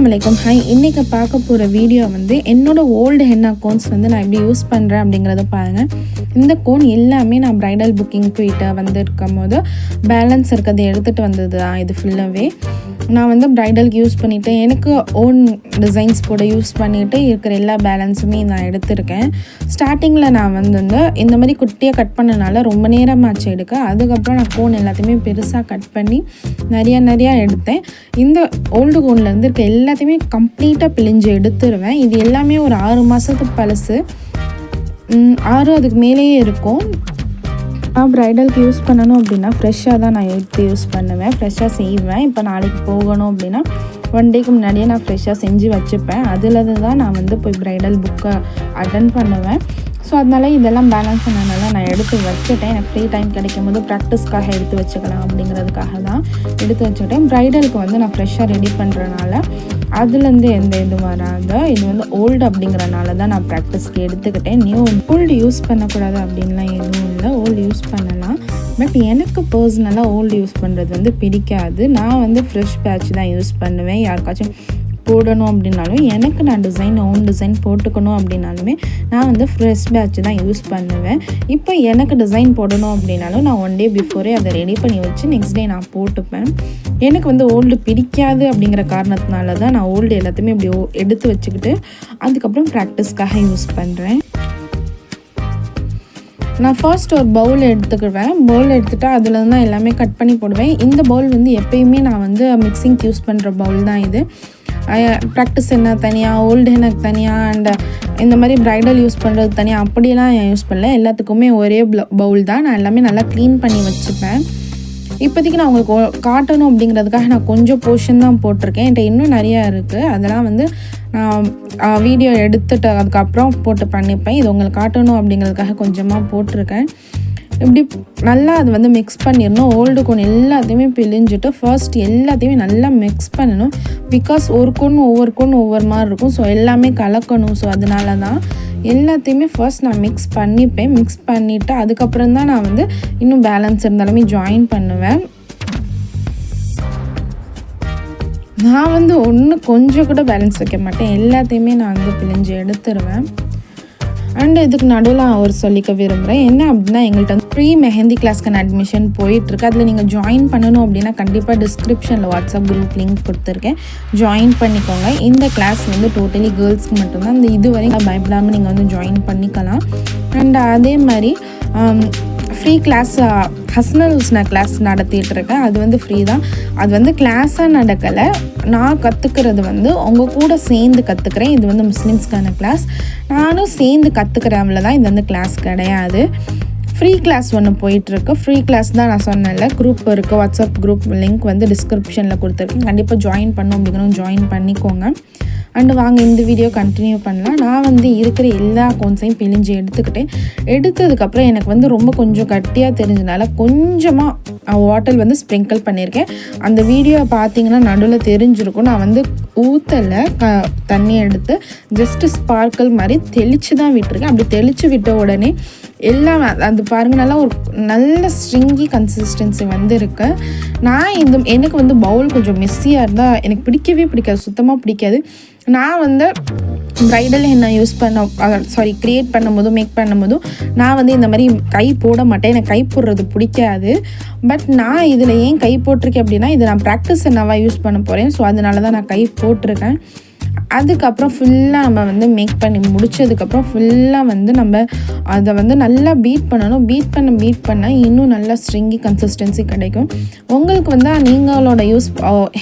Assalamu-alaikum. Hi, இன்னைக்கு பார்க்க போகிற வீடியோ வந்து என்னோட ஓல்டு ஹென்னா கோன்ஸ் வந்து நான் எப்படி யூஸ் பண்ணுறேன் அப்படிங்கிறத பாருங்கள். இந்த கோன் எல்லாமே நான் ப்ரைடல் புக்கிங் போயிட்டு வந்து இருக்கும் போது பேலன்ஸ் இருக்கிறத எடுத்துகிட்டு வந்தது தான் இது ஃபுல்லாகவே. நான் வந்து ப்ரைடலுக்கு யூஸ் பண்ணிவிட்டு எனக்கு ஓன் டிசைன்ஸ் போட யூஸ் பண்ணிவிட்டு இருக்கிற எல்லா பேலன்ஸுமே நான் எடுத்திருக்கேன். ஸ்டார்டிங்கில் நான் வந்து இந்த மாதிரி குட்டியாக கட் பண்ணனால ரொம்ப நேரமாச்சு எடுக்க. அதுக்கப்புறம் நான் கோன் எல்லாத்தையுமே பெருசாக கட் பண்ணி நிறையா எடுத்தேன். இந்த ஓல்டு கோன்லேருந்து இருக்க எல்லாத்தையுமே கம்ப்ளீட்டாக பிழிஞ்சு எடுத்துருவேன். இது எல்லாமே ஒரு 6 மாதத்துக்கு பழசு, 6 அதுக்கு மேலேயே இருக்கும். நான் ப்ரைடலுக்கு யூஸ் பண்ணணும் அப்படின்னா ஃப்ரெஷ்ஷாக தான் நான் எடுத்து யூஸ் பண்ணுவேன், ஃப்ரெஷ்ஷாக செய்வேன். இப்போ நாளைக்கு போகணும் அப்படின்னா 1 டேக்கு முன்னாடியே நான் ஃப்ரெஷ்ஷாக செஞ்சு வச்சுப்பேன். அதில் தான் நான் வந்து போய் ப்ரைடல் புக்கை அட்டன் பண்ணுவேன். ஸோ அதனால் இதெல்லாம் பேலன்ஸ் பண்ணனால நான் எடுத்து வச்சுட்டேன். எனக்கு ஃப்ரீ டைம் கிடைக்கும் போது ப்ராக்டிஸ்க்காக எடுத்து வச்சுக்கலாம் அப்படிங்கிறதுக்காக தான் எடுத்து வச்சுட்டேன். ப்ரைடலுக்கு வந்து நான் ஃப்ரெஷ்ஷாக ரெடி பண்ணுறனால அதுலேருந்து எந்த இது வராது. இது வந்து ஓல்டு அப்படிங்கிறனால தான் நான் ப்ராக்டிஸ்க்கு எடுத்துக்கிட்டேன். ஓல்டு யூஸ் பண்ணக்கூடாது அப்படின்லாம் எதுவும் இல்லை, ஓல்டு யூஸ் பண்ணலாம். பட் எனக்கு பர்சனலாக ஓல்டு யூஸ் பண்ணுறது வந்து பிடிக்காது. நான் வந்து ஃப்ரெஷ் பேட்ச் தான் யூஸ் பண்ணுவேன். யாருக்காச்சும் போடணும் அப்படின்னாலும், எனக்கு நான் ஓன் டிசைன் போட்டுக்கணும் அப்படின்னாலுமே நான் வந்து ஃப்ரெஷ் பேட்ச் தான் யூஸ் பண்ணுவேன். இப்போ எனக்கு டிசைன் போடணும் அப்படின்னாலும் நான் 1 டே பிஃபோரே அதை ரெடி பண்ணி வச்சு நெக்ஸ்ட் டே நான் போட்டுப்பேன். எனக்கு வந்து ஓல்டு பிடிக்காது அப்படிங்கிற காரணத்தினால தான் நான் ஓல்டு எல்லாத்தையுமே இப்படி எடுத்து வச்சுக்கிட்டு அதுக்கப்புறம் ப்ராக்டிஸ்க்காக யூஸ் பண்ணுறேன். நான் ஃபர்ஸ்ட் ஒரு பவுல் எடுத்துக்குவேன். பவுல் எடுத்துகிட்டு அதில் தான் எல்லாமே கட் பண்ணி போடுவேன். இந்த பவுல் வந்து எப்பயுமே நான் வந்து மிக்சிங்க்கு யூஸ் பண்ணுற பவுல் தான் இது. ப்ராக்டிஸ் என்ன தனியாக, ஓல்டு எனக்கு தனியாக, அண்ட் இந்த மாதிரி ப்ரைடல் யூஸ் பண்ணுறது தனியாக அப்படியெல்லாம் யூஸ் பண்ணல. எல்லாத்துக்குமே ஒரே பவுல் தான். நான் எல்லாமே நல்லா க்ளீன் பண்ணி வச்சுப்பேன். இப்போதைக்கு நான் உங்களுக்கு காட்டணும் அப்படிங்கிறதுக்காக நான் கொஞ்சம் போர்ஷன் தான் போட்டிருக்கேன். என்கிட்ட இன்னும் நிறையா இருக்குது. அதெல்லாம் வந்து நான் வீடியோ எடுத்துட்டு அதுக்கப்புறம் போட்டு பண்ணிப்பேன். இது உங்களுக்கு காட்டணும் அப்படிங்கிறதுக்காக கொஞ்சமாக போட்டிருக்கேன். இப்படி நல்லா அது வந்து மிக்ஸ் பண்ணிடணும். ஓல்டு கோன் எல்லாத்தையுமே பிழிஞ்சிட்டு ஃபர்ஸ்ட் எல்லாத்தையுமே நல்லா மிக்ஸ் பண்ணணும். பிகாஸ் ஒவ்வொரு கோன் ஒவ்வொரு மாதிரி இருக்கும். ஸோ எல்லாமே கலக்கணும். ஸோ அதனால தான் எல்லாத்தையுமே ஃபர்ஸ்ட் நான் மிக்ஸ் பண்ணிப்பேன். மிக்ஸ் பண்ணிவிட்டு அதுக்கப்புறம் தான் நான் வந்து இன்னும் பேலன்ஸ் இருந்தாலுமே ஜாயின் பண்ணுவேன். நான் வந்து கொஞ்சம் கூட பேலன்ஸ் வைக்க மாட்டேன். எல்லாத்தையுமே நான் வந்து பிழிஞ்சு எடுத்துருவேன். அண்ட் இதுக்கு நடுவில் ஒரு சொல்லிக்க விரும்புகிறேன். என்ன அப்படின்னா, எங்கள்கிட்ட வந்து ஃப்ரீ மெஹந்தி கிளாஸ்க்கான அட்மிஷன் போயிட்டுருக்கு. அதில் நீங்கள் ஜாயின் பண்ணணும் அப்படின்னா கண்டிப்பாக டிஸ்கிரிப்ஷனில் வாட்ஸ்அப் குரூப் லிங்க் கொடுத்துருக்கேன், ஜாயின் பண்ணிக்கோங்க. இந்த கிளாஸ் வந்து டோட்டலி கேர்ள்ஸ்க்கு மட்டும்தான். இந்த இதுவரை பயப்படாமல் நீங்கள் வந்து ஜாயின் பண்ணிக்கலாம். அண்ட் அதே மாதிரி ஃப்ரீ கிளாஸ் Asma-ul-usna கிளாஸ் நடத்திட்டுருக்கேன். அது வந்து ஃப்ரீ தான். அது வந்து கிளாஸாக நடக்கலை, நான் கற்றுக்கிறது வந்து உங்கள் கூட சேர்ந்து கற்றுக்கிறேன். இது வந்து முஸ்லீம்ஸ்க்கான கிளாஸ், நானும் சேர்ந்து கற்றுக்கிறேன், அவ்வளோதான். இது வந்து கிளாஸ் கிடையாது. ஃப்ரீ கிளாஸ் ஒன்று போயிட்டுருக்கு. ஃப்ரீ கிளாஸ் தான் நான் சொன்னேன்ல, குரூப் இருக்குது, வாட்ஸ்அப் குரூப் லிங்க் வந்து டிஸ்கிரிப்ஷனில் கொடுத்துருக்கேன். கண்டிப்பாக ஜாயின் பண்ணணும் அப்படிங்கிறோம், ஜாயின் பண்ணிக்கோங்க. அண்டு வாங்க இந்த வீடியோ கண்டினியூ பண்ணலாம். நான் வந்து இருக்கிற எல்லா கோன்ஸையும் பிழிஞ்சு எடுத்ததுக்கப்புறம் எனக்கு வந்து ரொம்ப கொஞ்சம் கட்டியாக தெரிஞ்சனால கொஞ்சமாக வாட்டர் வந்து ஸ்ப்ரிங்கிள் பண்ணியிருக்கேன். அந்த வீடியோ பார்த்தீங்கன்னா நடுவில் தெரிஞ்சிருக்கும். நான் வந்து ஊற்றலை, தண்ணி எடுத்து ஜஸ்ட்டு ஸ்பார்க்கிள் மாதிரி தெளித்து தான் விட்டுருக்கேன். அப்படி தெளித்து விட்ட உடனே எல்லாம் அது பாருங்கள், நல்லா ஒரு நல்ல ஸ்ட்ரிங்கி கன்சிஸ்டன்சி வந்து இருக்குது. நான் எனக்கு வந்து பவுல் கொஞ்சம் மெஸ்ஸியாக இருந்தால் எனக்கு பிடிக்காது, சுத்தமாக பிடிக்காது. நான் வந்து ப்ரைடல் ஹென்னா க்ரியேட் பண்ணும்போதும் மேக் பண்ணும்போதும் நான் வந்து இந்த மாதிரி கை போட மாட்டேன். எனக்கு கை போடுறது பிடிக்காது. பட் நான் இதில் ஏன் கை போட்டிருக்கேன் அப்படின்னா, இதை நான் ப்ராக்டிஸ் ஹென்னாவாக யூஸ் பண்ண போகிறேன். ஸோ அதனால தான் நான் கை போட்டிருக்கேன். அதுக்கப்புறம் ஃபுல்லாக நம்ம வந்து மேக் பண்ணி முடித்ததுக்கப்புறம் ஃபுல்லாக வந்து நம்ம அதை வந்து நல்லா பீட் பண்ணணும். பீட் பண்ண இன்னும் நல்லா ஸ்ட்ரிங்கி கன்சிஸ்டன்சி கிடைக்கும். உங்களுக்கு வந்து நீங்களோட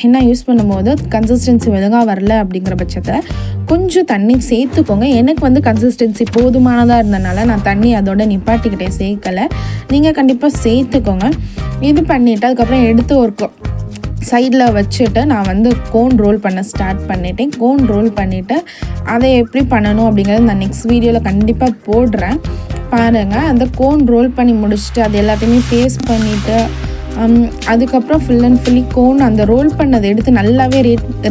ஹென்னா யூஸ் பண்ணும்போது கன்சிஸ்டன்சி ஒழுங்காக வரல அப்படிங்கிற பட்சத்தில் கொஞ்சம் தண்ணி சேர்த்துக்கோங்க. எனக்கு வந்து கன்சிஸ்டன்சி போதுமானதாக இருந்தனால நான் தண்ணி அதோட நிப்பாட்டிக்கிட்டேன், சேர்க்கலை. நீங்கள் கண்டிப்பாக சேர்த்துக்கோங்க. இது பண்ணிவிட்டு அதுக்கப்புறம் எடுத்து ஒரு சைடில் வச்சுட்டு நான் வந்து கோன் ரோல் பண்ண ஸ்டார்ட் பண்ணிட்டேன். கோன் ரோல் பண்ணிவிட்டு அதை எப்படி பண்ணணும் அப்படிங்கிறது நான் நெக்ஸ்ட் வீடியோவில் கண்டிப்பாக போடுறேன், பாருங்கள். அந்த கோன் ரோல் பண்ணி முடிச்சுட்டு அது எல்லாத்தையுமே பேஸ்ட் பண்ணிவிட்டு அதுக்கப்புறம் ஃபுல் அண்ட் ஃபுல்லி கோன் அந்த ரோல் பண்ணதை எடுத்து நல்லாவே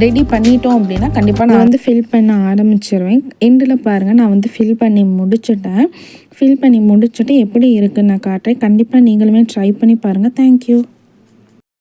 ரெடி பண்ணிட்டோம் அப்படின்னா கண்டிப்பாக நான் வந்து ஃபில் பண்ண ஆரம்பிச்சிருவேன். எண்டில் பாருங்கள், நான் வந்து ஃபில் பண்ணி முடிச்சுட்டு எப்படி இருக்குன்னு நான் காட்டுறேன். கண்டிப்பாக நீங்களுமே ட்ரை பண்ணி பாருங்கள். தேங்க்யூ.